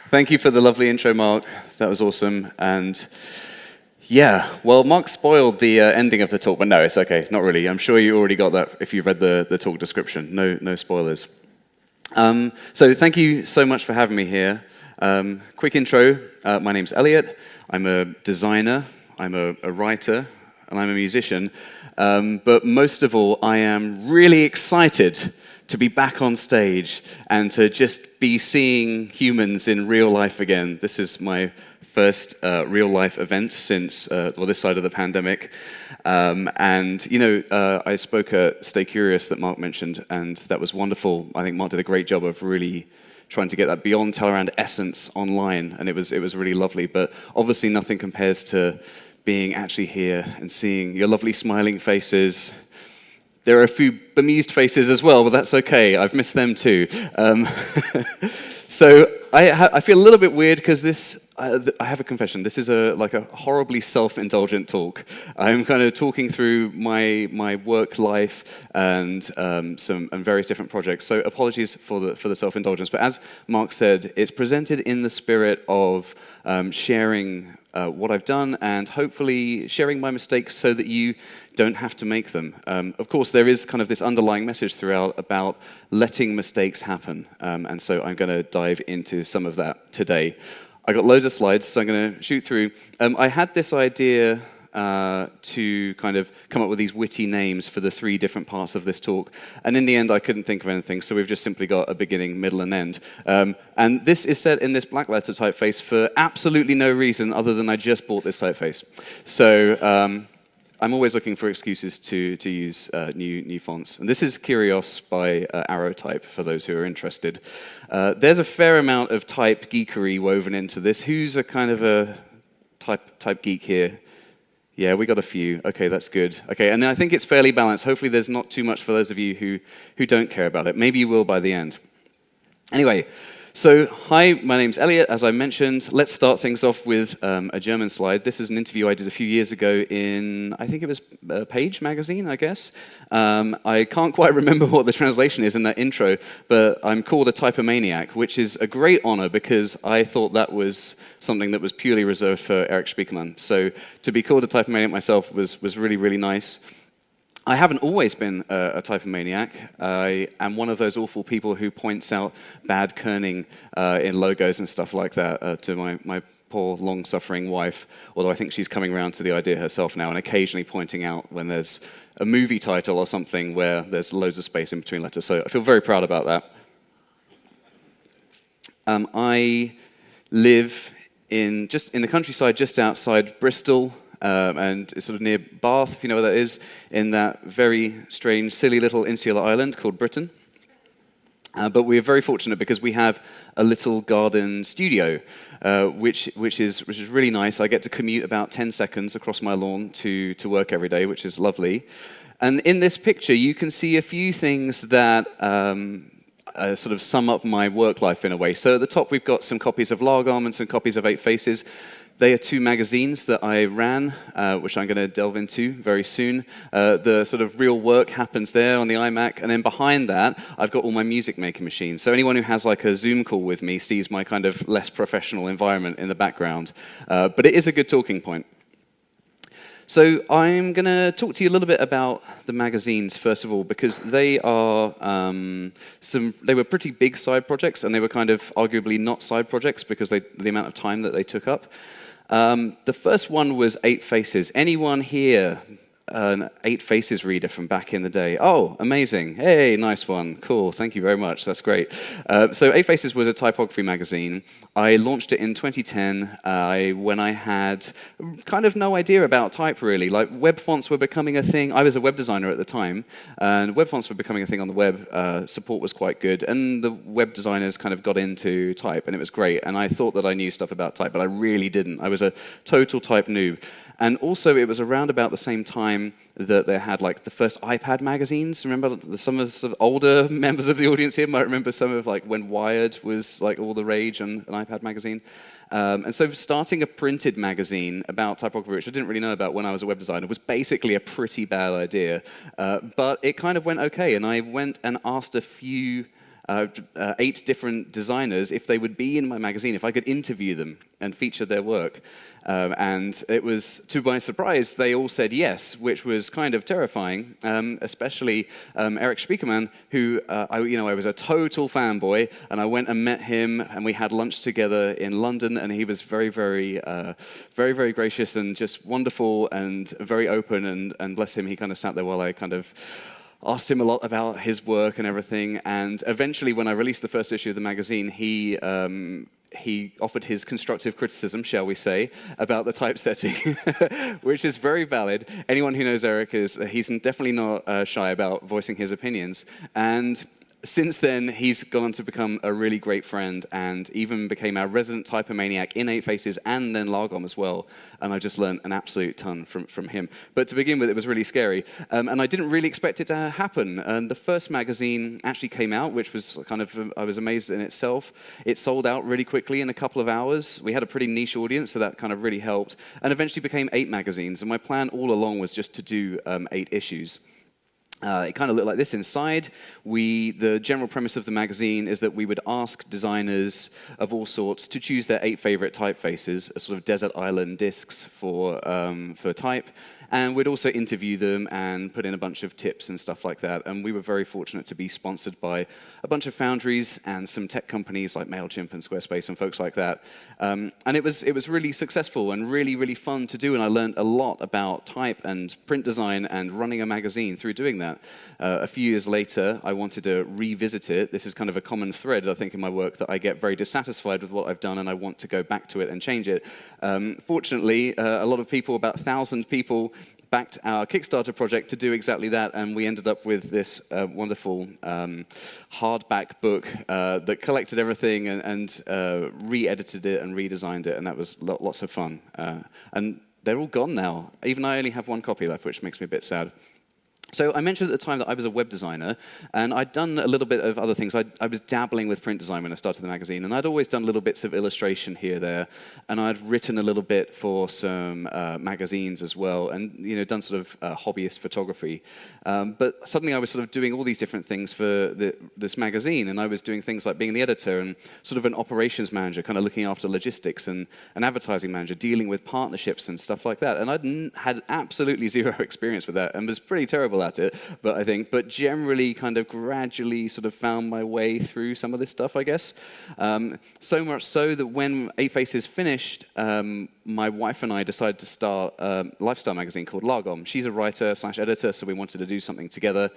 Thank you for the lovely intro, Mark. That was awesome. And yeah, well, Mark spoiled the ending of the talk, but no, it's okay, not really. I'm sure you already got that if you read the talk description. No spoilers. So thank you so much for having me here. Quick intro, my name's Elliot. I'm a designer, I'm a writer, and I'm a musician. But most of all, I am really excited to be back on stage and to just be seeing humans in real life again. This is my first real life event since, this side of the pandemic. And, you know, I spoke at Stay Curious that Mark mentioned, and that was wonderful. I think Mark did a great job of really trying to get that beyond tellerrand essence online, and it was really lovely. But obviously nothing compares to being actually here and seeing your lovely smiling faces. There are a few bemused faces as well, but that's okay. I've missed them too. So I feel a little bit weird because I have a confession. This is like a horribly self-indulgent talk. I'm kind of talking through my work life and various different projects. So apologies for the self-indulgence. But as Mark said, it's presented in the spirit of sharing what I've done and hopefully sharing my mistakes so that you don't have to make them. Of course, there is kind of this underlying message throughout about letting mistakes happen. And so I'm going to dive into some of that today. I got loads of slides, so I'm going to shoot through. I had this idea to kind of come up with these witty names for the 3 different parts of this talk. And in the end, I couldn't think of anything, so we've just simply got a beginning, middle, and end. And this is set in this black letter typeface for absolutely no reason other than I just bought this typeface. So I'm always looking for excuses to use new fonts. And this is Kyrios by Arrowtype, for those who are interested. There's a fair amount of type geekery woven into this. Who's a kind of a type geek here? Yeah, we got a few. Okay, that's good. Okay, and I think it's fairly balanced. Hopefully there's not too much for those of you who don't care about it. Maybe you will by the end. Anyway, so hi, my name's Elliot, as I mentioned. Let's start things off with a German slide. This is an interview I did a few years ago in, I think it was Page magazine, I guess. I can't quite remember what the translation is in that intro, but I'm called a typomaniac, which is a great honor because I thought that was something that was purely reserved for Eric Spiekermann. So to be called a typomaniac myself was really, really nice. I haven't always been a typomaniac. I am one of those awful people who points out bad kerning in logos and stuff like that to my poor, long-suffering wife, although I think she's coming around to the idea herself now and occasionally pointing out when there's a movie title or something where there's loads of space in between letters. So I feel very proud about that. I live in the countryside just outside Bristol, and it's sort of near Bath, if you know where that is, in that very strange, silly little insular island called Britain. But we are very fortunate because we have a little garden studio, which is really nice. I get to commute about 10 seconds across my lawn to work every day, which is lovely. And in this picture, you can see a few things that sort of sum up my work life in a way. So at the top, we've got some copies of Lagom and some copies of 8 Faces. They are 2 magazines that I ran, which I'm going to delve into very soon. The sort of real work happens there on the iMac, and then behind that, I've got all my music making machines. So anyone who has like a Zoom call with me sees my kind of less professional environment in the background. But it is a good talking point. So I'm going to talk to you a little bit about the magazines, first of all, because they are they were pretty big side projects, and they were kind of arguably not side projects because the amount of time that they took up. The first one was 8 Faces. Anyone here an 8 Faces reader from back in the day? Oh, amazing. Hey, nice one. Cool. Thank you very much. That's great. So 8 Faces was a typography magazine. I launched it in 2010 when I had kind of no idea about type, really. Like, web fonts were becoming a thing. I was a web designer at the time, and web fonts were becoming a thing on the web. Support was quite good, and the web designers kind of got into type, and it was great. And I thought that I knew stuff about type, but I really didn't. I was a total type noob. And also, it was around about the same time that they had like the first iPad magazines. Remember, some of the older members of the audience here might remember some of like when Wired was like all the rage on an iPad magazine. And so starting a printed magazine about typography, which I didn't really know about when I was a web designer, was basically a pretty bad idea. But it kind of went okay, and I went and asked a few 8 different designers if they would be in my magazine, if I could interview them and feature their work. And it was, to my surprise, they all said yes, which was kind of terrifying, especially Eric Spiekermann, who I was a total fanboy, and I went and met him, and we had lunch together in London, and he was very, very, very, very gracious and just wonderful and very open, and bless him, he kind of sat there while I kind of asked him a lot about his work and everything. And eventually, when I released the first issue of the magazine, he offered his constructive criticism, shall we say, about the typesetting, which is very valid. Anyone who knows Eric he's definitely not shy about voicing his opinions. And since then, he's gone on to become a really great friend and even became our resident typomaniac in 8 Faces and then Lagom as well. And I just learned an absolute ton from him. But to begin with, it was really scary. And I didn't really expect it to happen. And the first magazine actually came out, which was kind of, I was amazed in itself. It sold out really quickly in a couple of hours. We had a pretty niche audience, so that kind of really helped. And eventually became 8 magazines. And my plan all along was just to do 8 issues. It kind of looked like this inside. The general premise of the magazine is that we would ask designers of all sorts to choose their 8 favorite typefaces, as sort of desert island discs for type. And we'd also interview them and put in a bunch of tips and stuff like that. And we were very fortunate to be sponsored by a bunch of foundries and some tech companies like MailChimp and Squarespace and folks like that. And it was really successful and really, really fun to do. And I learned a lot about type and print design and running a magazine through doing that. A few years later, I wanted to revisit it. This is kind of a common thread, I think, in my work, that I get very dissatisfied with what I've done and I want to go back to it and change it. Fortunately, a lot of people, about 1,000 people, backed our Kickstarter project to do exactly that, and we ended up with this wonderful hardback book that collected everything and re-edited it and redesigned it, and that was lots of fun. And they're all gone now. Even I only have 1 copy left, which makes me a bit sad. So I mentioned at the time that I was a web designer, and I'd done a little bit of other things. I was dabbling with print design when I started the magazine, and I'd always done little bits of illustration here, there, and I'd written a little bit for some magazines as well, and done sort of hobbyist photography. But suddenly I was sort of doing all these different things for this magazine, and I was doing things like being the editor and sort of an operations manager, kind of looking after logistics, and an advertising manager, dealing with partnerships and stuff like that. And I'd had absolutely 0 experience with that, and was pretty terrible at it, but generally kind of gradually sort of found my way through some of this stuff, I guess. So much so that when 8 Faces finished, my wife and I decided to start a lifestyle magazine called Lagom. She's a writer/editor, so we wanted to do something together.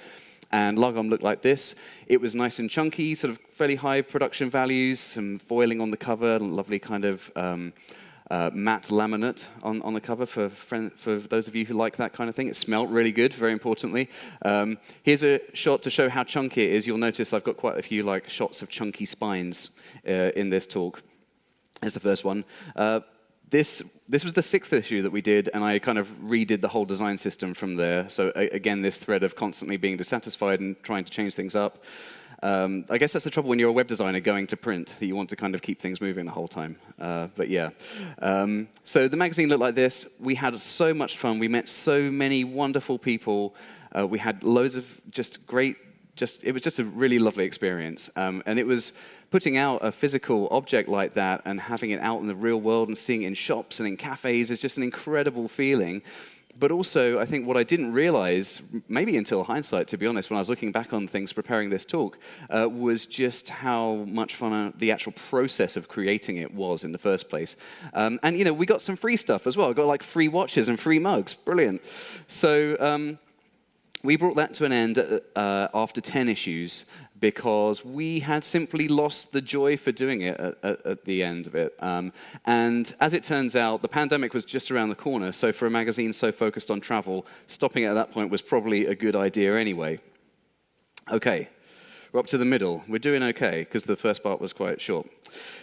And Lagom looked like this. It was nice and chunky, sort of fairly high production values, some foiling on the cover, lovely kind of matte laminate on the cover for those of you who like that kind of thing. It smelled really good, very importantly. Here's a shot to show how chunky it is. You'll notice I've got quite a few shots of chunky spines in this talk. There's the first one. This was the 6th issue that we did, and I kind of redid the whole design system from there. So again, this thread of constantly being dissatisfied and trying to change things up. I guess that's the trouble when you're a web designer going to print, that you want to kind of keep things moving the whole time. But yeah. So the magazine looked like this. We had so much fun. We met so many wonderful people. We had loads of it was just a really lovely experience. And it was putting out a physical object like that and having it out in the real world and seeing it in shops and in cafes is just an incredible feeling. But also, I think what I didn't realize, maybe until hindsight, to be honest, when I was looking back on things preparing this talk, was just how much fun the actual process of creating it was in the first place. And, we got some free stuff as well. I got, free watches and free mugs. Brilliant. So we brought that to an end after 10 issues, because we had simply lost the joy for doing it at the end of it. And as it turns out, the pandemic was just around the corner, so for a magazine so focused on travel, stopping it at that point was probably a good idea anyway. Okay, we're up to the middle. We're doing okay, because the first part was quite short.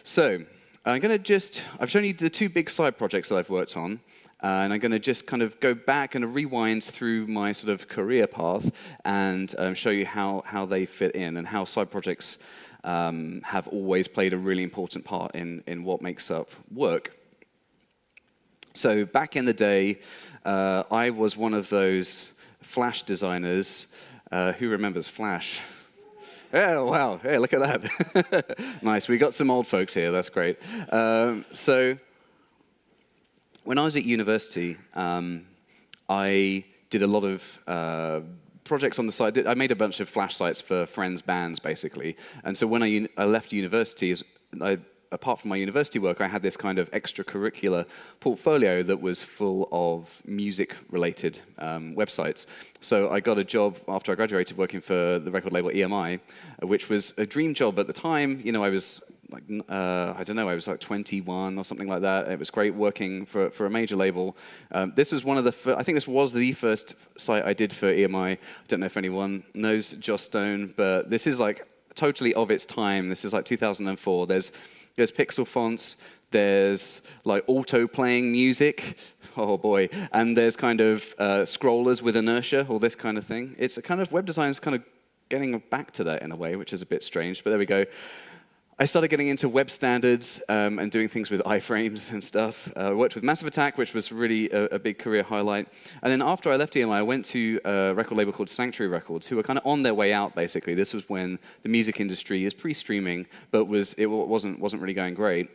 So I've shown you the 2 big side projects that I've worked on. And I'm going to just kind of go back and rewind through my sort of career path and show you how they fit in and how side projects have always played a really important part in what makes up work. So back in the day, I was one of those Flash designers. Who remembers Flash? Yeah, wow. Hey, look at that. Nice. We got some old folks here. That's great. So when I was at university, I did a lot of projects on the side. I made a bunch of flash sites for friends' bands, basically. And so when I left university, apart from my university work, I had this kind of extracurricular portfolio that was full of music-related websites. So I got a job after I graduated working for the record label EMI, which was a dream job at the time. You know, I was like, I don't know, I was like 21 or something like that. It was great working for a major label. This was one of the, I think this was the first site I did for EMI. I don't know if anyone knows Joss Stone, but this is like totally of its time. This is like 2004. There's pixel fonts, there's like auto-playing music, oh boy, and there's kind of scrollers with inertia, all this kind of thing. It's a kind of, web design's kind of getting back to that in a way, which is a bit strange, but there we go. I started getting into web standards and doing things with iframes and stuff. I worked with Massive Attack, which was really a big career highlight. And then after I left EMI, I went to a record label called Sanctuary Records, who were kind of on their way out, basically. This was when the music industry is pre-streaming, but it wasn't really going great.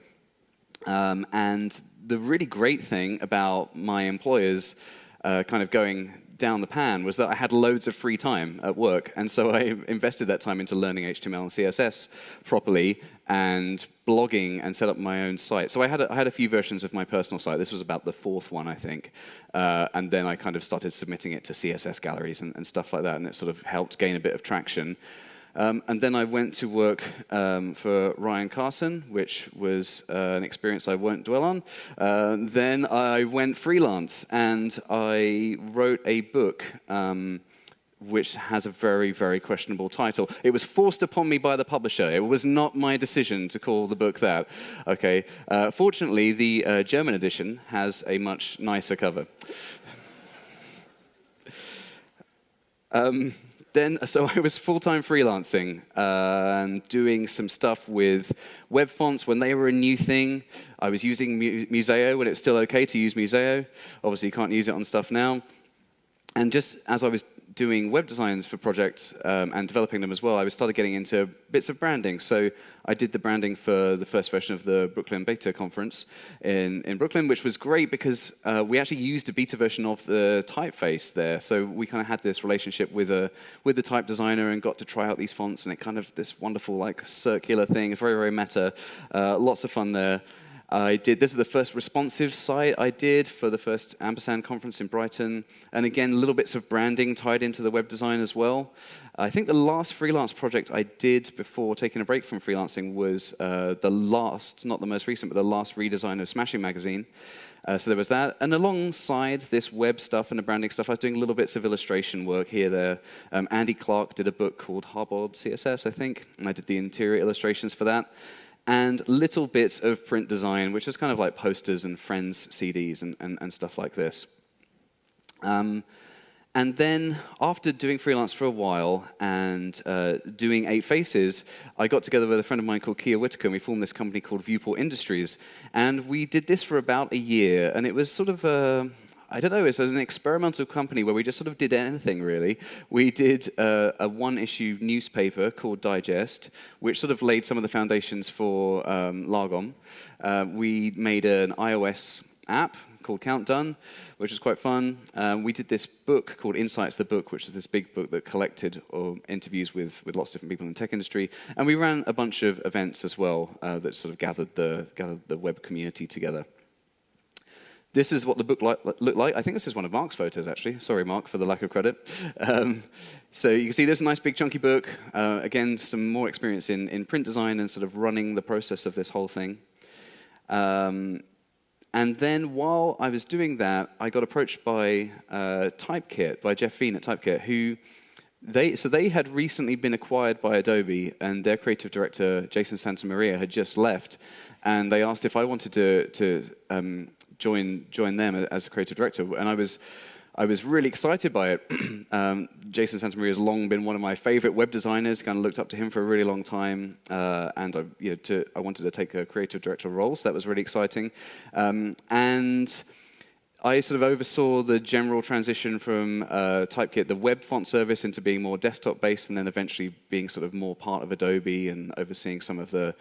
And the really great thing about my employers kind of going down the pan was that I had loads of free time at work, and so I invested that time into learning HTML and CSS properly and blogging and set up my own site. So I had a few versions of my personal site. This was about the fourth one, I think, and then I kind of started submitting it to CSS galleries and stuff like that, and it sort of helped gain a bit of traction. And then I went to work for Ryan Carson, which was an experience I won't dwell on. Then I went freelance, and I wrote a book which has a very, very questionable title. It was forced upon me by the publisher. It was not my decision to call the book that. Okay. Fortunately, the German edition has a much nicer cover. So I was full-time freelancing and doing some stuff with web fonts when they were a new thing. I was using Museo when it's still okay to use Museo. Obviously, you can't use it on stuff now. And just as I was doing web designs for projects and developing them as well, I started getting into bits of branding. So I did the branding for the first version of the Brooklyn Beta conference in Brooklyn, which was great because we actually used a beta version of the typeface there. So we kind of had this relationship with the type designer and got to try out these fonts, and it kind of this wonderful like circular thing, very, very meta. Lots of fun there. This is the first responsive site I did for the first Ampersand conference in Brighton. And again, little bits of branding tied into the web design as well. I think the last freelance project I did before taking a break from freelancing was the last, not the most recent, but the last redesign of Smashing Magazine. So there was that. And alongside this web stuff and the branding stuff, I was doing little bits of illustration work here, there. Andy Clark did a book called Hardboiled CSS, I think, and I did the interior illustrations for that. And little bits of print design, which is kind of like posters and friends' CDs and stuff like this. And then after doing freelance for a while and doing 8 Faces, I got together with a friend of mine called Kia Whitaker, and we formed this company called VIEWPORT Industries. And we did this for about a year, and it was sort of I don't know, it's an experimental company where we just sort of did anything, really. We did a one-issue newspaper called Digest, which sort of laid some of the foundations for Lagom. We made an iOS app called Countdown, which was quite fun. We did this book called Insights the Book, which is this big book that collected interviews with lots of different people in the tech industry. And we ran a bunch of events as well that sort of gathered the web community together. This is what the book looked like. I think this is one of Mark's photos, actually. Sorry, Mark, for the lack of credit. So you can see there's a nice big chunky book. Again, some more experience in print design and sort of running the process of this whole thing. And then while I was doing that, I got approached by Typekit, by Jeff Veen at Typekit, who they had recently been acquired by Adobe, and their creative director, Jason Santamaria, had just left. And they asked if I wanted to join them as a creative director, and I was really excited by it. Jason Santamaria has long been one of my favorite web designers. Kind of looked up to him for a really long time, and I wanted to take a creative director role, so that was really exciting. And I sort of oversaw the general transition from Typekit, the web font service, into being more desktop-based, and then eventually being sort of more part of Adobe and overseeing some of the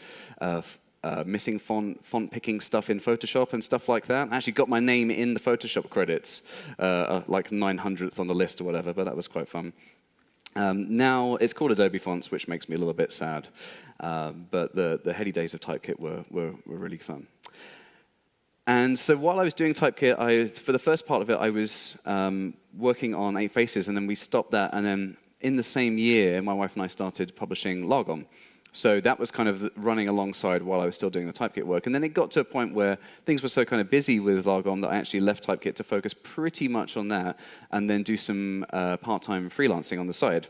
missing font picking stuff in Photoshop and stuff like that. I actually got my name in the Photoshop credits, like 900th on the list or whatever, but that was quite fun. Now it's called Adobe Fonts, which makes me a little bit sad. But the heady days of Typekit were really fun. And so while I was doing Typekit, for the first part of it, I was working on 8 Faces, and then we stopped that. And then in the same year, my wife and I started publishing Lagom. So that was kind of running alongside while I was still doing the Typekit work. And then it got to a point where things were so kind of busy with Lagom that I actually left Typekit to focus pretty much on that and then do some part-time freelancing on the side.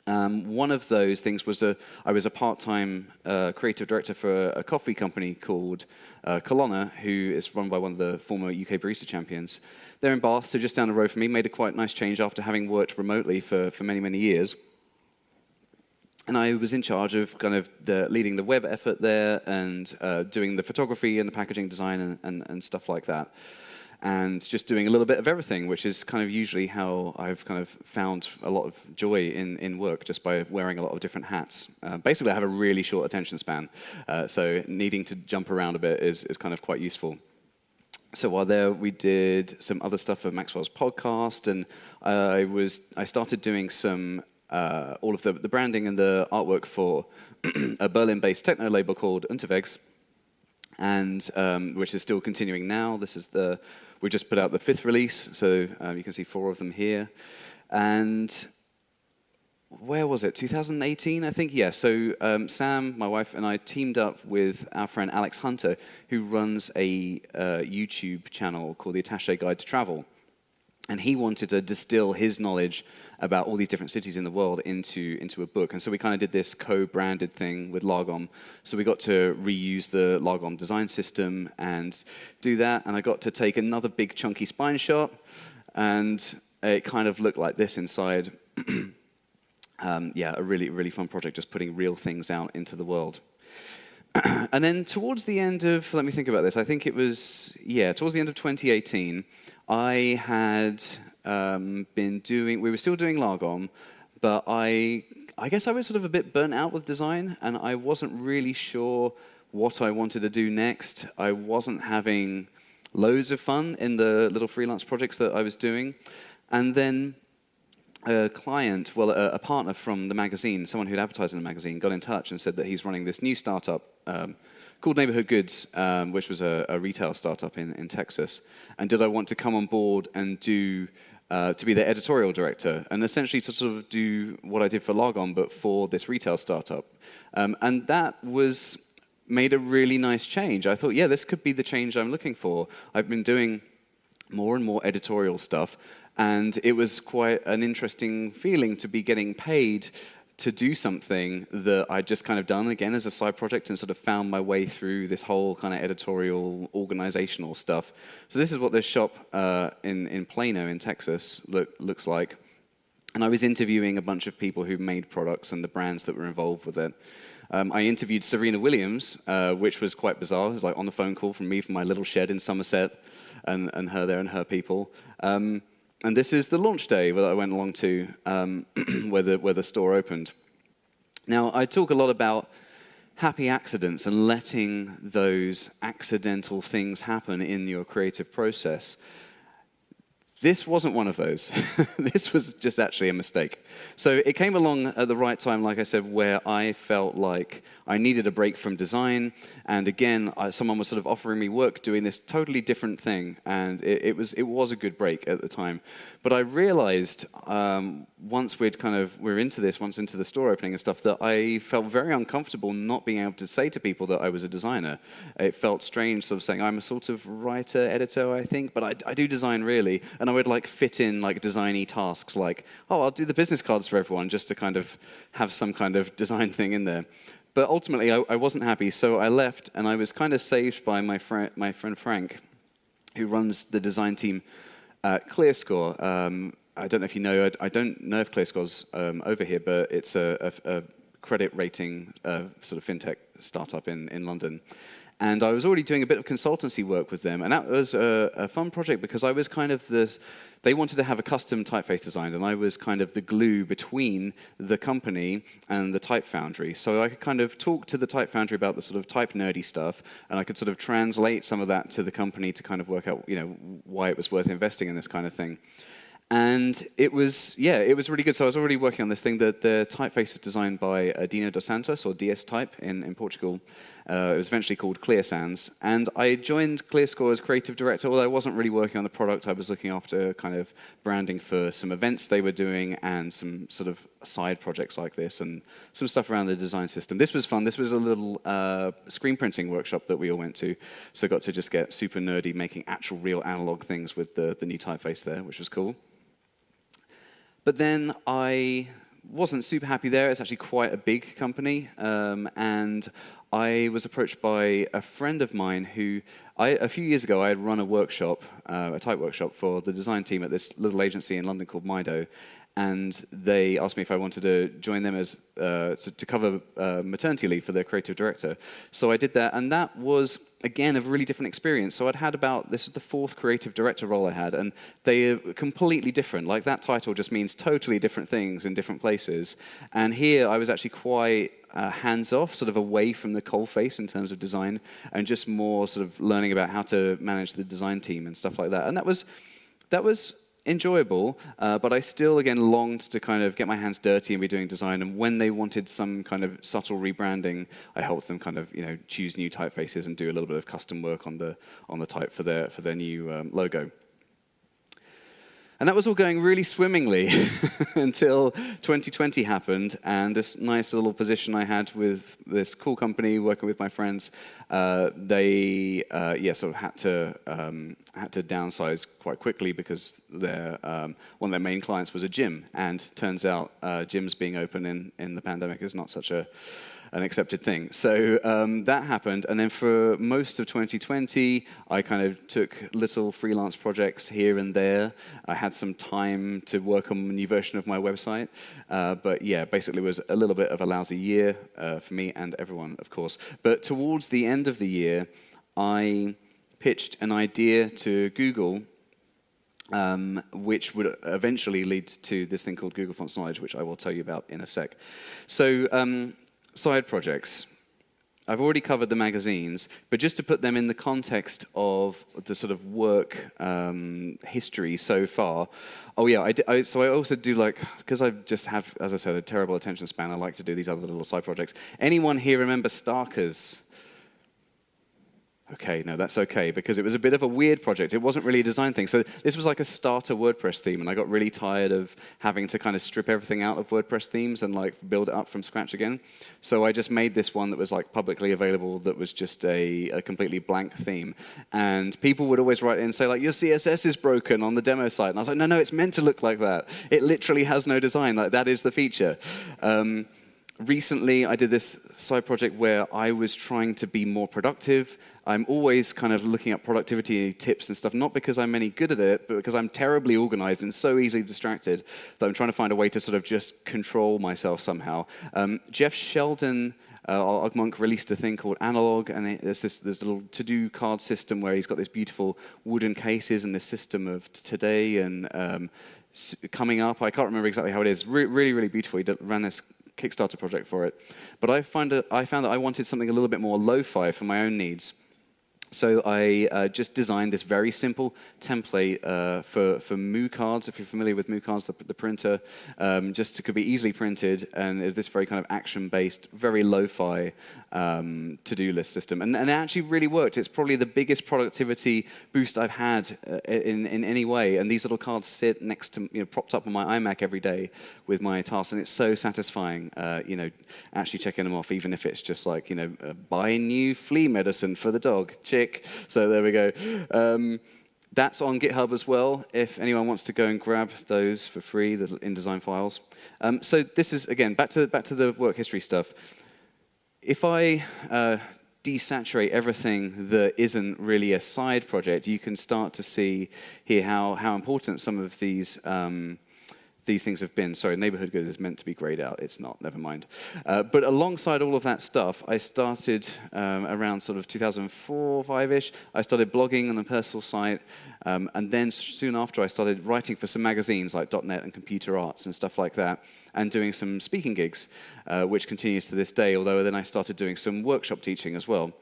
One of those things was I was a part-time creative director for a coffee company called Colonna, who is run by one of the former UK barista champions. They're in Bath, so just down the road from me. Made a quite nice change after having worked remotely for many, many years. And I was in charge of kind of leading the web effort there and doing the photography and the packaging design and stuff like that. And just doing a little bit of everything, which is kind of usually how I've kind of found a lot of joy in work, just by wearing a lot of different hats. Basically, I have a really short attention span, so needing to jump around a bit is kind of quite useful. So while there, we did some other stuff for Maxwell's podcast, and I started doing some all of the branding and the artwork for a Berlin-based techno label called Unterwegs, and which is still continuing now. This is we just put out the 5th release, so you can see 4 of them here. And where was it? 2018, I think. Yeah. So Sam, my wife, and I teamed up with our friend Alex Hunter, who runs a YouTube channel called The Attaché Guide to Travel. And he wanted to distill his knowledge about all these different cities in the world into a book. And so we kind of did this co-branded thing with Lagom. So we got to reuse the Lagom design system and do that. And I got to take another big chunky spine shot. And it kind of looked like this inside. Yeah, a really, really fun project, just putting real things out into the world. And then towards the end of, let me think about this, I think it was, yeah, towards the end of 2018, I had we were still doing Lagom, but I guess I was sort of a bit burnt out with design, and I wasn't really sure what I wanted to do next. I wasn't having loads of fun in the little freelance projects that I was doing. And then a client, well, a partner from the magazine, someone who'd advertised in the magazine, got in touch and said that he's running this new startup called Neighborhood Goods, which was a retail startup in Texas. And did I want to come on board and to be their editorial director, and essentially to sort of do what I did for Lagom, but for this retail startup. And that made a really nice change. I thought, yeah, this could be the change I'm looking for. I've been doing more and more editorial stuff, and it was quite an interesting feeling to be getting paid to do something that I'd just kind of done again as a side project and sort of found my way through this whole kind of editorial, organizational stuff. So this is what this shop in Plano in Texas looks like. And I was interviewing a bunch of people who made products and the brands that were involved with it. I interviewed Serena Williams, which was quite bizarre. It was like on the phone call from me from my little shed in Somerset, and her there and her people. And this is the launch day that I went along to, where the store opened. Now, I talk a lot about happy accidents and letting those accidental things happen in your creative process. This wasn't one of those. This was just actually a mistake. So it came along at the right time, like I said, where I felt like I needed a break from design. And again, someone was sort of offering me work doing this totally different thing. And it was a good break at the time. But I realized once we were into this, once into the store opening and stuff, that I felt very uncomfortable not being able to say to people that I was a designer. It felt strange sort of saying, I'm a sort of writer, editor, I think, but I do design really. And I would like fit in like designy tasks like, oh, I'll do the business cards for everyone just to kind of have some kind of design thing in there. But ultimately, I wasn't happy, so I left, and I was kind of saved by my friend Frank, who runs the design team at ClearScore. I don't know if you know, I don't know if ClearScore's over here, but it's a credit rating sort of fintech startup in London. And I was already doing a bit of consultancy work with them, and that was a fun project because I was kind of they wanted to have a custom typeface designed, and I was kind of the glue between the company and the type foundry. So I could kind of talk to the type foundry about the sort of type nerdy stuff, and I could sort of translate some of that to the company to kind of work out, why it was worth investing in this kind of thing. And it was really good. So I was already working on this thing. The typeface is designed by Dino dos Santos, or DS Type in Portugal. It was eventually called ClearSans. And I joined ClearScore as creative director, although I wasn't really working on the product. I was looking after kind of branding for some events they were doing and some sort of side projects like this and some stuff around the design system. This was fun. This was a little screen printing workshop that we all went to. So I got to just get super nerdy making actual real analog things with the new typeface there, which was cool. But then I wasn't super happy there. It's actually quite a big company. And I was approached by a friend of mine who, a few years ago, I had run a workshop, a type workshop for the design team at this little agency in London called Maido. And they asked me if I wanted to join them as to cover maternity leave for their creative director. So I did that, and that was, again, a really different experience. So I'd had this is the 4th creative director role I had, and they are completely different. Like, that title just means totally different things in different places. And here I was actually quite hands-off, sort of away from the coalface in terms of design, and just more sort of learning about how to manage the design team and stuff like that. And that was enjoyable, but I still, again, longed to kind of get my hands dirty and be doing design. And when they wanted some kind of subtle rebranding, I helped them kind of, choose new typefaces and do a little bit of custom work on the type for their new logo. And that was all going really swimmingly until 2020 happened, and this nice little position I had with this cool company working with my friends, they sort of had to downsize quite quickly because one of their main clients was a gym, and turns out gyms being open in the pandemic is not such an accepted thing. So that happened, and then for most of 2020, I kind of took little freelance projects here and there. I had some time to work on a new version of my website, but yeah, basically it was a little bit of a lousy year for me and everyone, of course. But towards the end of the year, I pitched an idea to Google, which would eventually lead to this thing called Google Fonts Knowledge, which I will tell you about in a sec. So, side projects. I've already covered the magazines, but just to put them in the context of the sort of work history so far. Oh yeah, so I also do, like, because I just have, as I said, a terrible attention span, I like to do these other little side projects. Anyone here remember Starkers? Okay, no, that's okay, because it was a bit of a weird project. It wasn't really a design thing. So this was like a starter WordPress theme, and I got really tired of having to kind of strip everything out of WordPress themes and like build it up from scratch again. So I just made this one that was like publicly available that was just a completely blank theme. And people would always write in and say, like, your CSS is broken on the demo site. And I was like, no, it's meant to look like that. It literally has no design. Like, that is the feature. Recently, I did this side project where I was trying to be more productive. I'm always kind of looking at productivity tips and stuff, not because I'm any good at it, but because I'm terribly organized and so easily distracted that I'm trying to find a way to sort of just control myself somehow. Jeff Sheldon, Ogmonk, released a thing called Analog, and there's this little to-do card system where he's got these beautiful wooden cases and this system of today and coming up. I can't remember exactly how it is. Really, really beautiful. He ran this Kickstarter project for it. But I found that I wanted something a little bit more lo-fi for my own needs. So I just designed this very simple template for Moo cards, if you're familiar with Moo cards, the printer, just could be easily printed, and it's this very kind of action-based, very lo-fi to-do list system. And it actually really worked. It's probably the biggest productivity boost I've had in any way. And these little cards sit next to, propped up on my iMac every day with my tasks, and it's so satisfying, actually checking them off, even if it's just like, buy new flea medicine for the dog. So there we go. That's on GitHub as well, if anyone wants to go and grab those for free, the InDesign files. So this is, again, back to the work history stuff. If I desaturate everything that isn't really a side project, you can start to see here how important some of these these things have been. Sorry, neighborhood good is meant to be grayed out. It's not, never mind. But alongside all of that stuff, I started around sort of 2004, 5-ish. I started blogging on a personal site. And then soon after, I started writing for some magazines like .NET and Computer Arts and stuff like that, and doing some speaking gigs, which continues to this day, although then I started doing some workshop teaching as well.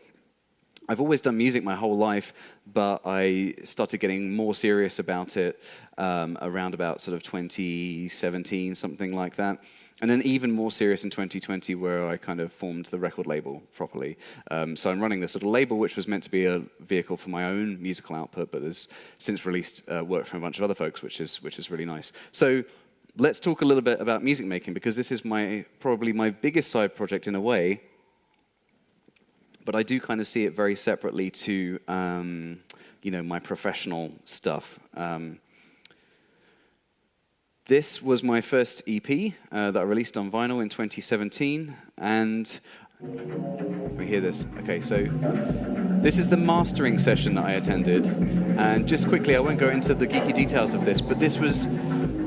I've always done music my whole life, but I started getting more serious about it around about sort of 2017, something like that. And then even more serious in 2020, where I kind of formed the record label properly. So I'm running this little label, which was meant to be a vehicle for my own musical output, but has since released work from a bunch of other folks, which is really nice. So let's talk a little bit about music making, because this is probably my biggest side project in a way. But I do kind of see it very separately to, my professional stuff. This was my first EP that I released on vinyl in 2017, and we hear this. Okay, so this is the mastering session that I attended, and just quickly, I won't go into the geeky details of this, but this was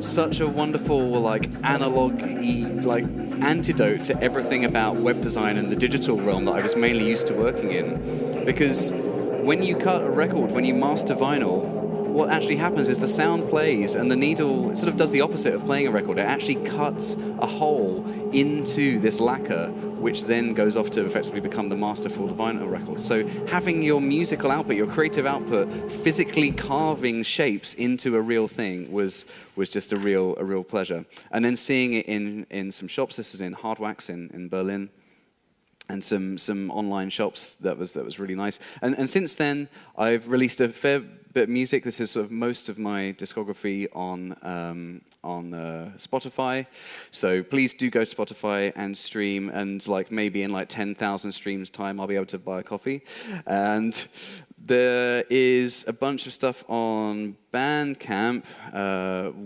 such a wonderful, analog-y, antidote to everything about web design and the digital realm that I was mainly used to working in. Because when you cut a record, when you master vinyl, what actually happens is the sound plays and the needle sort of does the opposite of playing a record. It actually cuts a hole into this lacquer, which then goes off to effectively become the master for the vinyl record. So having your musical output, your creative output, physically carving shapes into a real thing was just a real pleasure. And then seeing it in some shops. This is in Hardwax in Berlin, and some online shops. That was really nice. And since then, I've released a fair bit of music. This is sort of most of my discography on Spotify. So please do go to Spotify and stream, and maybe in 10,000 streams time, I'll be able to buy a coffee. And there is a bunch of stuff on Bandcamp,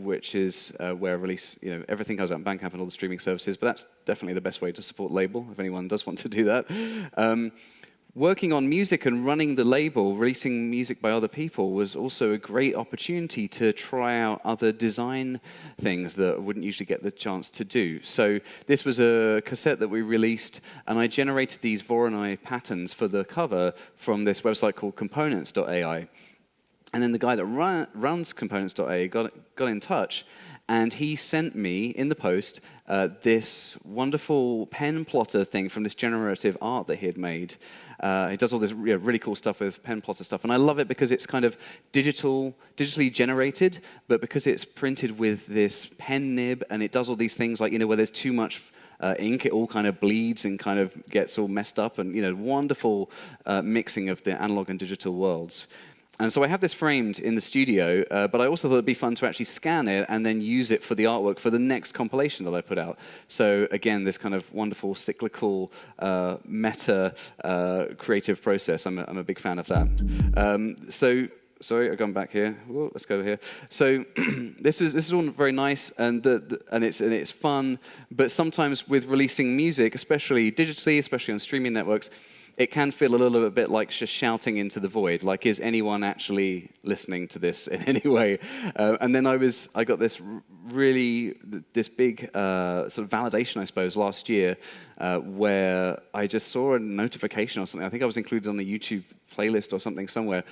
which is where I release, everything goes out on Bandcamp and all the streaming services, but that's definitely the best way to support label, if anyone does want to do that. Working on music and running the label, releasing music by other people, was also a great opportunity to try out other design things that I wouldn't usually get the chance to do. So this was a cassette that we released, and I generated these Voronoi patterns for the cover from this website called components.ai. And then the guy that runs components.ai got in touch, and he sent me, in the post, this wonderful pen plotter thing from this generative art that he had made. He does all this really cool stuff with pen plotter stuff, and I love it because it's kind of digitally generated, but because it's printed with this pen nib, and it does all these things where there's too much ink, it all kind of bleeds and kind of gets all messed up, and wonderful mixing of the analog and digital worlds. And so I have this framed in the studio, but I also thought it'd be fun to actually scan it and then use it for the artwork for the next compilation that I put out. So again, this kind of wonderful cyclical meta creative process. I'm a big fan of that. Sorry, I've gone back here. Whoa, let's go here. So this is all very nice, and it's fun. But sometimes with releasing music, especially digitally, especially on streaming networks, it can feel a little bit like just shouting into the void. Is anyone actually listening to this in any way? And then I got this big sort of validation, I suppose, last year, where I just saw a notification or something. I think I was included on the YouTube playlist or something somewhere.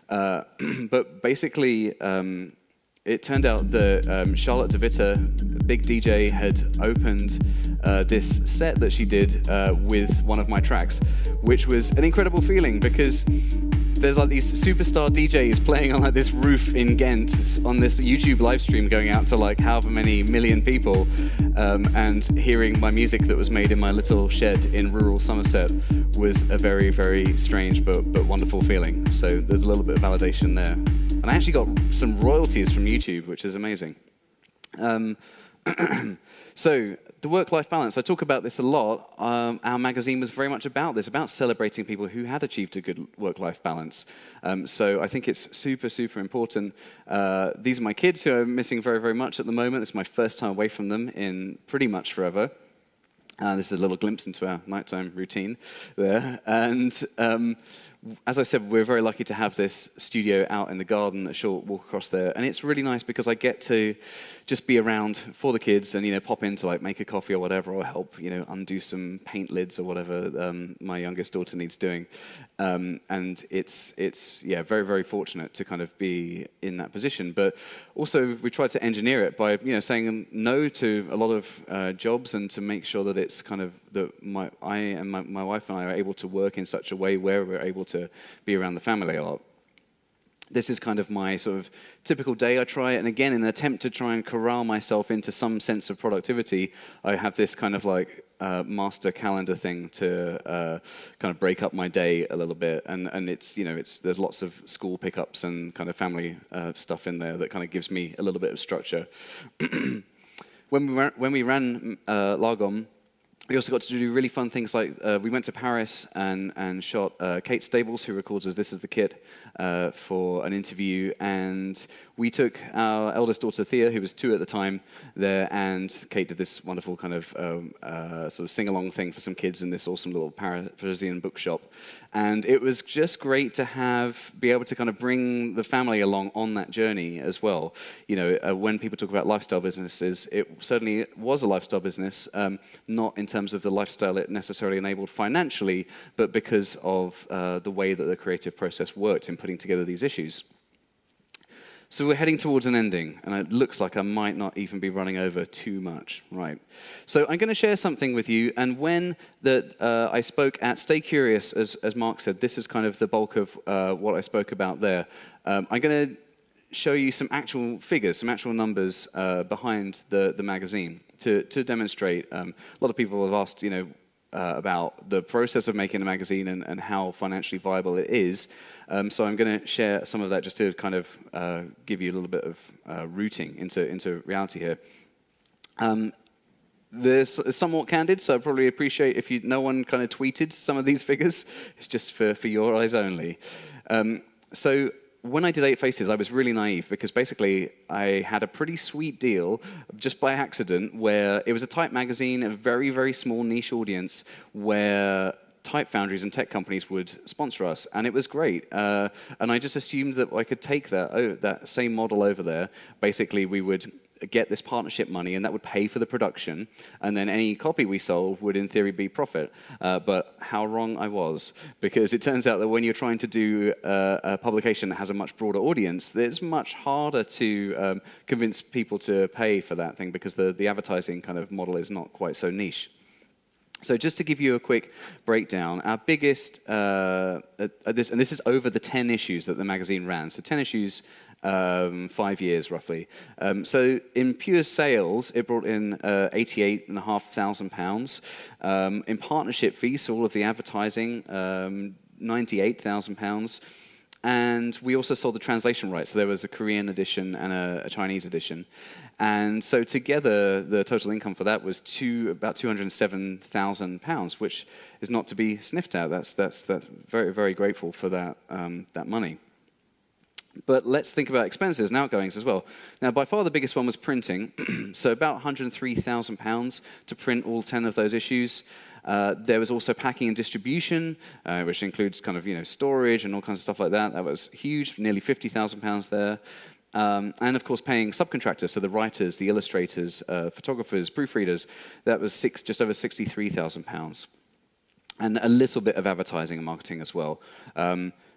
But basically, it turned out that Charlotte DeVitter, big DJ, had opened this set that she did with one of my tracks, which was an incredible feeling because there's these superstar DJs playing on this roof in Ghent on this YouTube live stream going out to however many million people, and hearing my music that was made in my little shed in rural Somerset was a very, very strange but wonderful feeling. So there's a little bit of validation there. And I actually got some royalties from YouTube, which is amazing. So the work-life balance, I talk about this a lot. Our magazine was very much about this, about celebrating people who had achieved a good work-life balance. So I think it's super, super important. These are my kids who are missing very, very much at the moment. It's my first time away from them in pretty much forever. This is a little glimpse into our nighttime routine there. And as I said, we're very lucky to have this studio out in the garden, a short walk across there, and it's really nice because I get to just be around for the kids and, you know, pop in to like make a coffee or whatever, or help, you know, undo some paint lids or whatever my youngest daughter needs doing. And it's yeah, very, very fortunate to kind of be in that position. But also we try to engineer it by, you know, saying no to a lot of jobs, and to make sure that it's kind of that my wife and I are able to work in such a way where we're able to be around the family a lot. This is kind of my sort of typical day. I try, and again, in an attempt to try and corral myself into some sense of productivity, I have this kind of like master calendar thing to kind of break up my day a little bit. And it's, you know, there's lots of school pickups and kind of family stuff in there that kind of gives me a little bit of structure. When we ran Lagom, we also got to do really fun things like we went to Paris and shot Kate Stables, who records as This Is the Kit, for an interview. And we took our eldest daughter, Thea, who was 2 at the time, there, and Kate did this wonderful kind of sort of sing-along thing for some kids in this awesome little Parisian bookshop. And it was just great to be able to kind of bring the family along on that journey as well. You know, when people talk about lifestyle businesses, it certainly was a lifestyle business, not in terms of the lifestyle it necessarily enabled financially, but because of the way that the creative process worked in putting together these issues. So we're heading towards an ending, and it looks like I might not even be running over too much. Right. So I'm going to share something with you, and when I spoke at Stay Curious, as Mark said, this is kind of the bulk of what I spoke about there. I'm going to show you some actual figures, some actual numbers behind the magazine to demonstrate. A lot of people have asked, you know, about the process of making a magazine and how financially viable it is. So I'm going to share some of that just to kind of give you a little bit of rooting into reality here. This is somewhat candid, so I probably appreciate if no one kind of tweeted some of these figures. It's just for your eyes only. So when I did 8 Faces, I was really naive because basically I had a pretty sweet deal just by accident where it was a type magazine, a very, very small niche audience where type foundries and tech companies would sponsor us, and it was great. And I just assumed that I could take that same model over there. Basically, we would get this partnership money, and that would pay for the production, and then any copy we sold would, in theory, be profit. But how wrong I was, because it turns out that when you're trying to do a publication that has a much broader audience, it's much harder to convince people to pay for that thing, because the advertising kind of model is not quite so niche. So just to give you a quick breakdown, our biggest, and this is over the 10 issues that the magazine ran, so 10 issues, 5 years roughly. So in pure sales, it brought in £88,500. In partnership fees, so all of the advertising, £98,000. And we also sold the translation rights. So there was a Korean edition and a Chinese edition. And so together, the total income for that was about £207,000, which is not to be sniffed at. That's very, very grateful for that money. But let's think about expenses and outgoings as well. Now, by far the biggest one was printing. So about £103,000 to print all 10 of those issues. There was also packing and distribution, which includes kind of, you know, storage and all kinds of stuff like that. That was huge, nearly £50,000 there. And of course, paying subcontractors, so the writers, the illustrators, photographers, proofreaders. That was just over £63,000. And a little bit of advertising and marketing as well.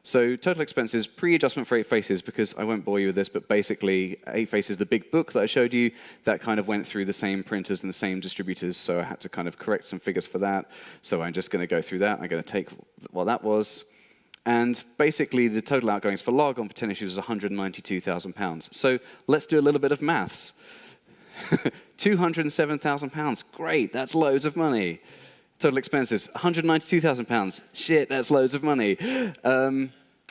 So total expenses, pre-adjustment for 8 Faces, because I won't bore you with this, but basically 8 Faces, the big book that I showed you, that kind of went through the same printers and the same distributors, so I had to kind of correct some figures for that. So I'm just going to go through that. I'm going to take what that was. And basically the total outgoings for Lagom for 10 issues was £192,000. So let's do a little bit of maths. £207,000, great, that's loads of money. Total expenses, £192,000. Shit, that's loads of money.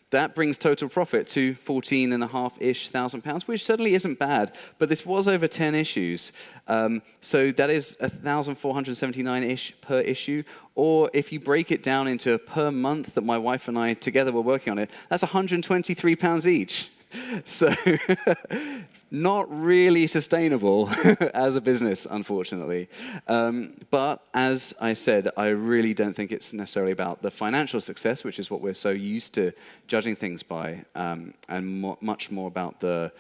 That brings total profit to £14,500-ish, which certainly isn't bad. But this was over 10 issues. So that is £1,479-ish per issue. Or if you break it down into per month that my wife and I together were working on it, that's £123 each. So not really sustainable as a business, unfortunately. But as I said, I really don't think it's necessarily about the financial success, which is what we're so used to judging things by, and much more about the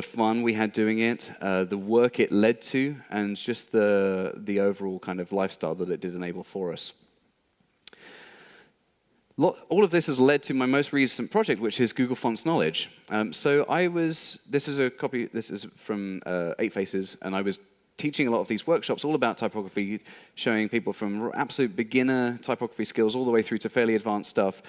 fun we had doing it, the work it led to, and just the overall kind of lifestyle that it did enable for us. All of this has led to my most recent project, which is Google Fonts Knowledge. This is from 8 Faces, and I was teaching a lot of these workshops all about typography, showing people from absolute beginner typography skills all the way through to fairly advanced stuff.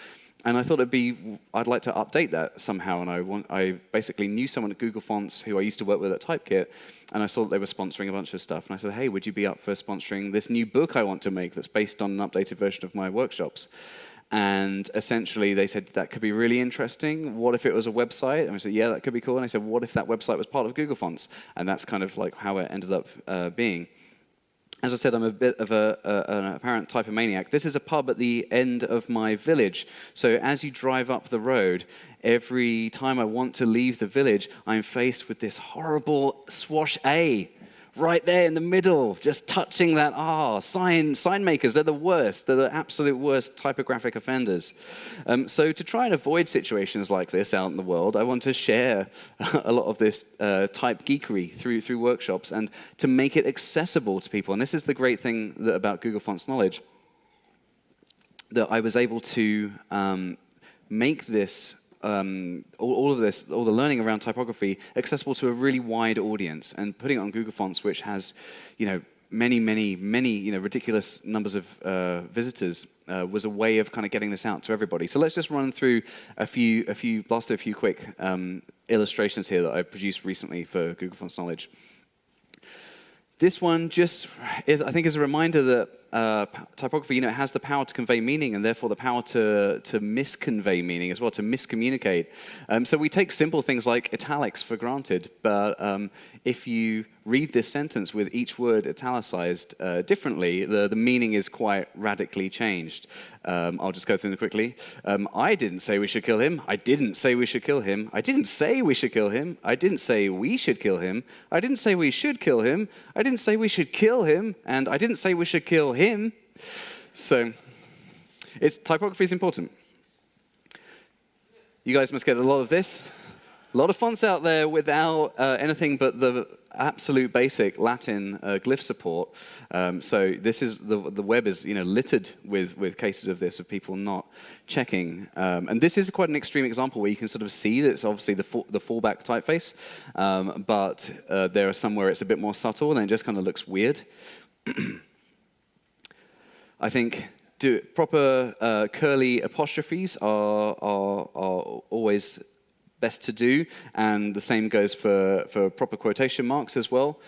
And I thought I'd like to update that somehow, and I basically knew someone at Google Fonts who I used to work with at Typekit, and I saw that they were sponsoring a bunch of stuff. And I said, hey, would you be up for sponsoring this new book I want to make that's based on an updated version of my workshops? And essentially, they said, that could be really interesting. What if it was a website? And I said, yeah, that could be cool. And I said, what if that website was part of Google Fonts? And that's kind of like how it ended up being. As I said, I'm a bit of an apparent typomaniac. This is a pub at the end of my village. So as you drive up the road, every time I want to leave the village, I'm faced with this horrible swash A right there in the middle, just touching that R. Sign makers, they're the worst. They're the absolute worst typographic offenders. So to try and avoid situations like this out in the world, I want to share a lot of this type geekery through workshops and to make it accessible to people. And this is the great thing about Google Fonts Knowledge, that I was able to make this all the learning around typography accessible to a really wide audience, and putting it on Google Fonts, which has, many, ridiculous numbers of visitors, was a way of kind of getting this out to everybody. So let's just run through blast through a few quick illustrations here that I produced recently for Google Fonts Knowledge. This one just I think, is a reminder that typography, has the power to convey meaning, and therefore the power to misconvey meaning as well, to miscommunicate. So we take simple things like italics for granted, but if you read this sentence with each word italicized differently, the meaning is quite radically changed. I'll just go through them quickly. I didn't say we should kill him. I didn't say we should kill him. I didn't say we should kill him. I didn't say we should kill him. I didn't say we should kill him. I didn't say we should kill him. And I didn't say we should kill him. So typography is important. You guys must get a lot of this. A lot of fonts out there without anything but the absolute basic Latin glyph support. So this is the web is littered with cases of this, of people not checking. And this is quite an extreme example where you can sort of see that it's obviously the fallback typeface, but there are some where it's a bit more subtle and it just kind of looks weird. I think proper curly apostrophes are always best to do, and the same goes for proper quotation marks as well.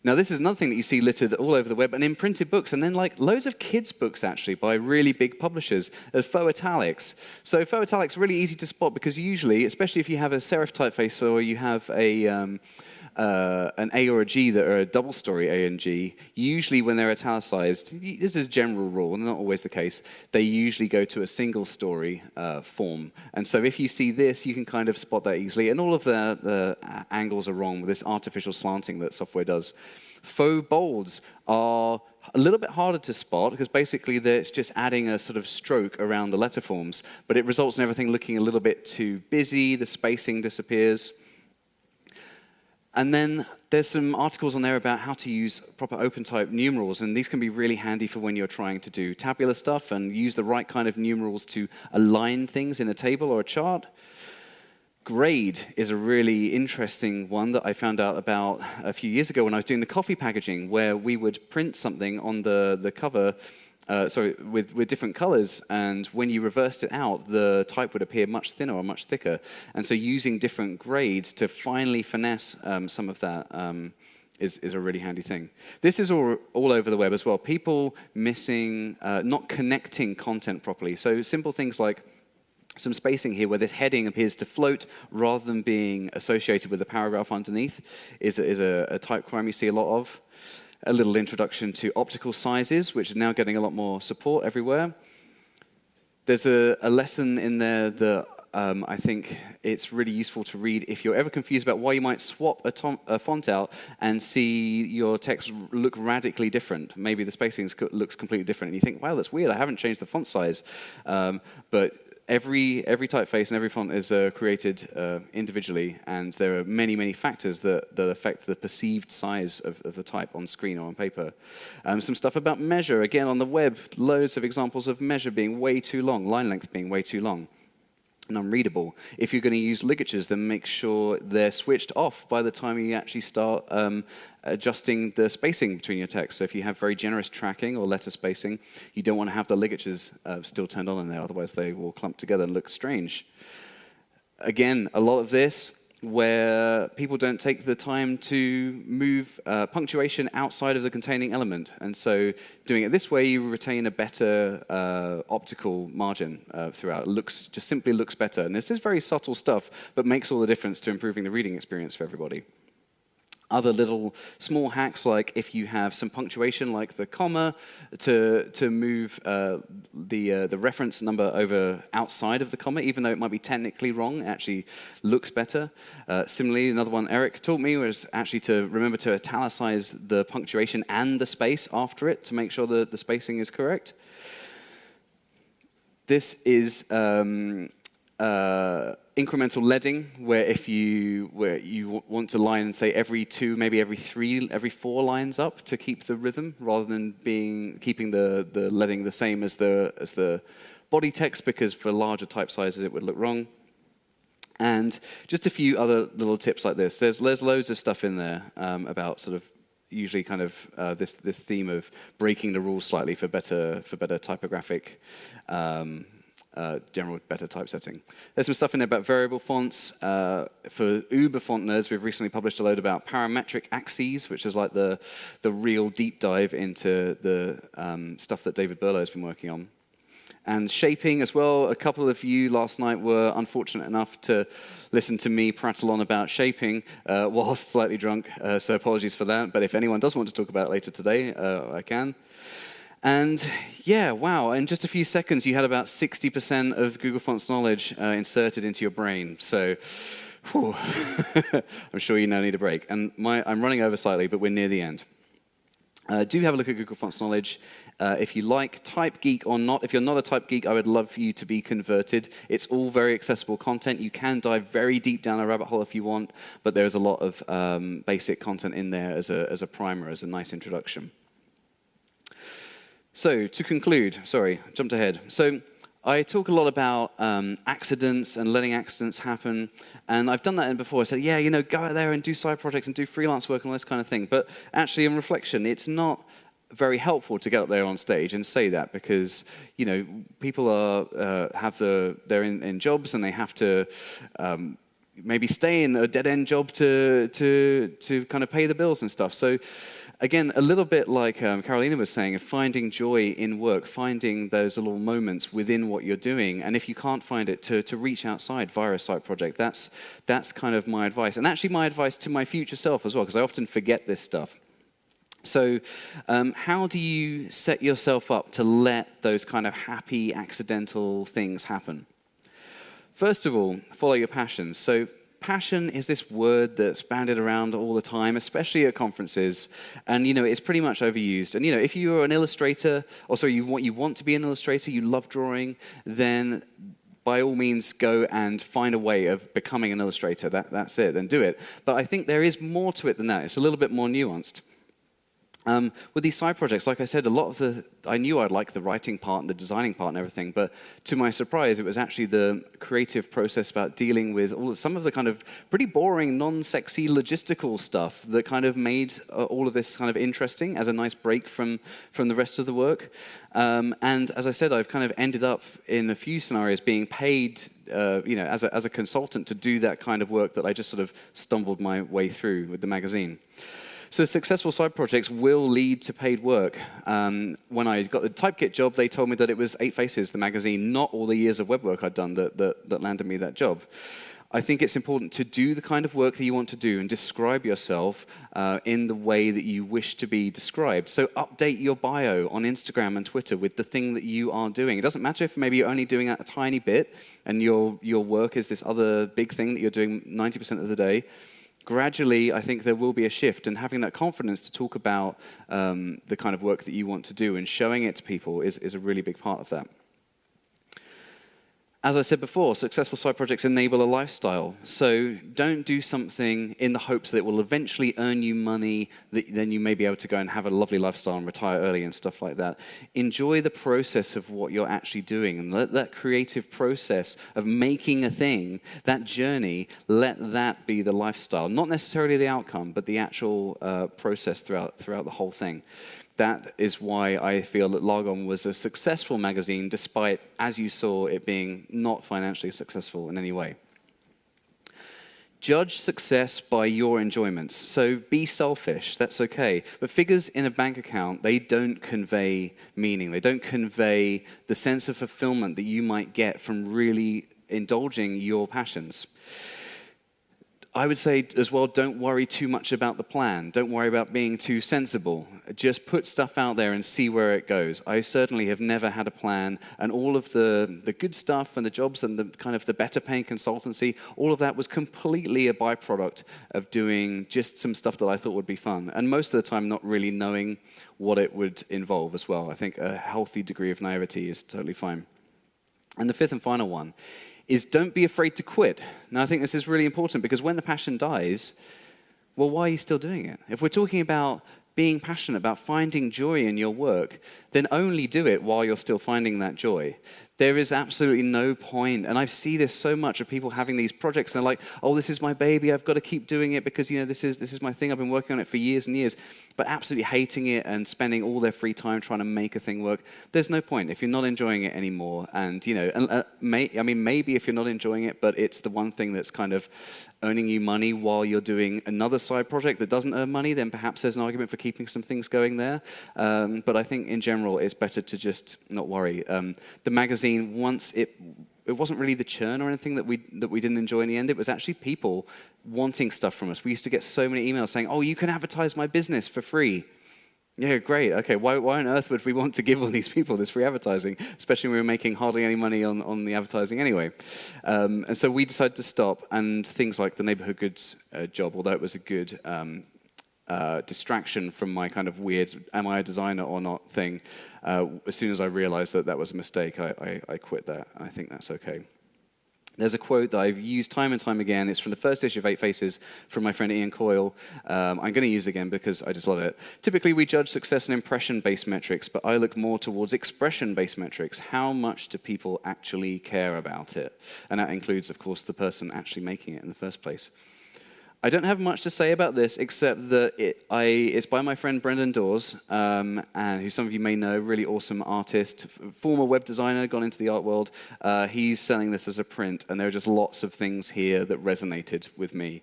Now, this is another thing that you see littered all over the web and in printed books, and then like loads of kids' books actually by really big publishers, faux italics. So faux italics are really easy to spot because usually, especially if you have a serif typeface or you have an A or a G that are a double story A and G, usually when they're italicized, this is a general rule, and not always the case, they usually go to a single story form. And so if you see this, you can kind of spot that easily. And all of the angles are wrong with this artificial slanting that software does. Faux bolds are a little bit harder to spot because basically it's just adding a sort of stroke around the letter forms, but it results in everything looking a little bit too busy, the spacing disappears. And then there's some articles on there about how to use proper OpenType numerals, and these can be really handy for when you're trying to do tabular stuff and use the right kind of numerals to align things in a table or a chart. Grade is a really interesting one that I found out about a few years ago when I was doing the coffee packaging, where we would print something on the cover with different colors, and when you reversed it out, the type would appear much thinner or much thicker. And so using different grades to finally finesse some of that is a really handy thing. This is all over the web as well. People missing, not connecting content properly. So simple things like some spacing here where this heading appears to float rather than being associated with a paragraph underneath is a type crime you see a lot of. A little introduction to optical sizes, which is now getting a lot more support everywhere. There's a lesson in there that I think it's really useful to read if you're ever confused about why you might swap a font out and see your text look radically different. Maybe the spacing looks completely different, and you think, wow, that's weird, I haven't changed the font size. But every typeface and every font is created individually, and there are many, many factors that affect the perceived size of the type on screen or on paper. Some stuff about measure. Again, on the web, loads of examples of measure being way too long, line length being way too long and unreadable. If you're going to use ligatures, then make sure they're switched off by the time you actually start adjusting the spacing between your text. So if you have very generous tracking or letter spacing, you don't want to have the ligatures still turned on in there, otherwise they will clump together and look strange. Again, a lot of this where people don't take the time to move punctuation outside of the containing element. And so doing it this way, you retain a better optical margin throughout. It just simply looks better. And this is very subtle stuff, but makes all the difference to improving the reading experience for everybody. Other little small hacks, like if you have some punctuation, like the comma, to move the reference number over outside of the comma, even though it might be technically wrong, it actually looks better. Similarly, another one Eric taught me was actually to remember to italicize the punctuation and the space after it to make sure that the spacing is correct. This is incremental leading, where you want to line, say, every 2, maybe every 3, every 4 lines up to keep the rhythm, rather than keeping the leading the same as the body text, because for larger type sizes it would look wrong. And just a few other little tips like this. There's loads of stuff in there about sort of usually kind of this theme of breaking the rules slightly for better typographic. General better typesetting. There's some stuff in there about variable fonts. For Uber font nerds, we've recently published a load about parametric axes, which is like the real deep dive into the stuff that David Burlow has been working on. And shaping as well. A couple of you last night were unfortunate enough to listen to me prattle on about shaping whilst slightly drunk, so apologies for that. But if anyone does want to talk about it later today, I can. And yeah, wow, in just a few seconds, you had about 60% of Google Fonts knowledge inserted into your brain. So, whew, I'm sure you now need a break. And I'm running over slightly, but we're near the end. Do have a look at Google Fonts knowledge. If you like Type Geek or not. If you're not a Type Geek, I would love for you to be converted. It's all very accessible content. You can dive very deep down a rabbit hole if you want, but there's a lot of basic content in there as a primer, as a nice introduction. So, to conclude, sorry, jumped ahead. So, I talk a lot about accidents and letting accidents happen, and I've done that before. I said, yeah, go out there and do side projects and do freelance work and all this kind of thing. But actually, in reflection, it's not very helpful to get up there on stage and say that, because people they're in jobs and they have to maybe stay in a dead-end job to kind of pay the bills and stuff. So. Again, a little bit like Carolina was saying, of finding joy in work, finding those little moments within what you're doing, and if you can't find it, to reach outside via a side project. That's kind of my advice, and actually my advice to my future self as well, because I often forget this stuff. So how do you set yourself up to let those kind of happy, accidental things happen? First of all, follow your passions. So passion is this word that's bandied around all the time, especially at conferences, and it's pretty much overused. And if you're an illustrator, or sorry, you want to be an illustrator, you love drawing, then by all means go and find a way of becoming an illustrator. That's it, then do it. But I think there is more to it than that. It's a little bit more nuanced. With these side projects, like I said, I knew I'd like the writing part and the designing part and everything, but to my surprise, it was actually the creative process about dealing with some of the kind of pretty boring, non-sexy logistical stuff that kind of made all of this kind of interesting as a nice break from the rest of the work. And as I said, I've kind of ended up in a few scenarios being paid as a consultant to do that kind of work that I just sort of stumbled my way through with the magazine. So successful side projects will lead to paid work. When I got the Typekit job, they told me that it was 8 Faces, the magazine, not all the years of web work I'd done that landed me that job. I think it's important to do the kind of work that you want to do and describe yourself in the way that you wish to be described. So update your bio on Instagram and Twitter with the thing that you are doing. It doesn't matter if maybe you're only doing that a tiny bit and your work is this other big thing that you're doing 90% of the day. Gradually, I think there will be a shift, and having that confidence to talk about the kind of work that you want to do and showing it to people is a really big part of that. As I said before, successful side projects enable a lifestyle. So don't do something in the hopes that it will eventually earn you money, that then you may be able to go and have a lovely lifestyle and retire early and stuff like that. Enjoy the process of what you're actually doing, and let that creative process of making a thing, that journey, let that be the lifestyle. Not necessarily the outcome, but the actual process throughout the whole thing. That is why I feel that Lagom was a successful magazine, despite, as you saw, it being not financially successful in any way. Judge success by your enjoyments. So be selfish, that's okay. But figures in a bank account, they don't convey meaning. They don't convey the sense of fulfillment that you might get from really indulging your passions. I would say as well, don't worry too much about the plan. Don't worry about being too sensible. Just put stuff out there and see where it goes. I certainly have never had a plan, and all of the good stuff and the jobs and the kind of the better paying consultancy, all of that was completely a byproduct of doing just some stuff that I thought would be fun. And most of the time not really knowing what it would involve as well. I think a healthy degree of naivety is totally fine. And the fifth and final one is don't be afraid to quit. Now, I think this is really important because when the passion dies, well, why are you still doing it? If we're talking about being passionate, about finding joy in your work, then only do it while you're still finding that joy. There is absolutely no point, and I see this so much of people having these projects, and they're like, oh, this is my baby, I've got to keep doing it because, you know, this is my thing, I've been working on it for years and years, but absolutely hating it and spending all their free time trying to make a thing work. There's no point if you're not enjoying it anymore, and, you know, maybe if you're not enjoying it, but it's the one thing that's kind of earning you money while you're doing another side project that doesn't earn money, then perhaps there's an argument for keeping some things going there. But I think in general, it's better to just not worry. The magazine, once it wasn't really the churn or anything that we didn't enjoy in the end. It was actually people wanting stuff from us. We used to get so many emails saying, oh, you can advertise my business for free. Yeah, great. Okay, why on earth would we want to give all these people this free advertising, especially when we were making hardly any money on the advertising anyway? And so we decided to stop, and things like the neighborhood goods job, although it was a good distraction from my kind of weird, am I a designer or not thing, as soon as I realized that that was a mistake, I quit that. I think that's okay. There's a quote that I've used time and time again. It's from the first issue of Eight Faces from my friend Ian Coyle. I'm going to use it again because I just love it. Typically, we judge success on impression-based metrics, but I look more towards expression-based metrics. How much do people actually care about it? And that includes, of course, the person actually making it in the first place. I don't have much to say about this, except that it's by my friend Brendan Dawes, and who some of you may know, really awesome artist, former web designer, gone into the art world. He's selling this as a print, and there are just lots of things here that resonated with me.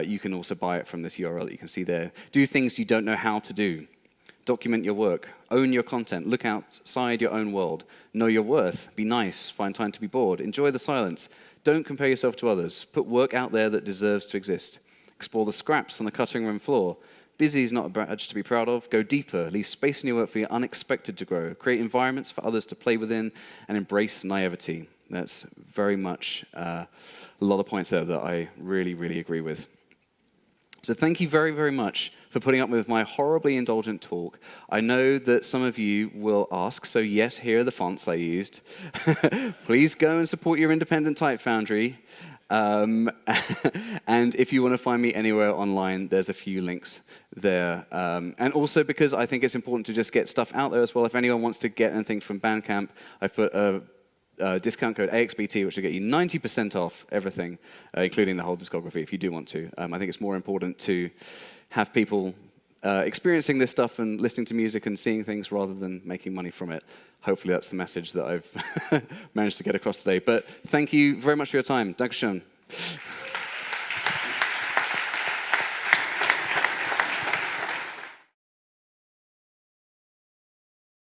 You can also buy it from this URL that you can see there. Do things you don't know how to do. Document your work. Own your content. Look outside your own world. Know your worth. Be nice. Find time to be bored. Enjoy the silence. Don't compare yourself to others. Put work out there that deserves to exist. Explore the scraps on the cutting room floor. Busy is not a badge to be proud of. Go deeper. Leave space in your work for the unexpected to grow. Create environments for others to play within, and embrace naivety. That's very much a lot of points there that I really, really agree with. So thank you very, very much for putting up with my horribly indulgent talk. I know that some of you will ask, so yes, here are the fonts I used. Please go and support your independent type foundry. And if you want to find me anywhere online, there's a few links there. And also because I think it's important to just get stuff out there as well. If anyone wants to get anything from Bandcamp, I've put a discount code AXBT, which will get you 90% off everything, including the whole discography, if you do want to. I think it's more important to have people experiencing this stuff and listening to music and seeing things rather than making money from it. Hopefully that's the message that I've managed to get across today. But thank you very much for your time. Dankeschön.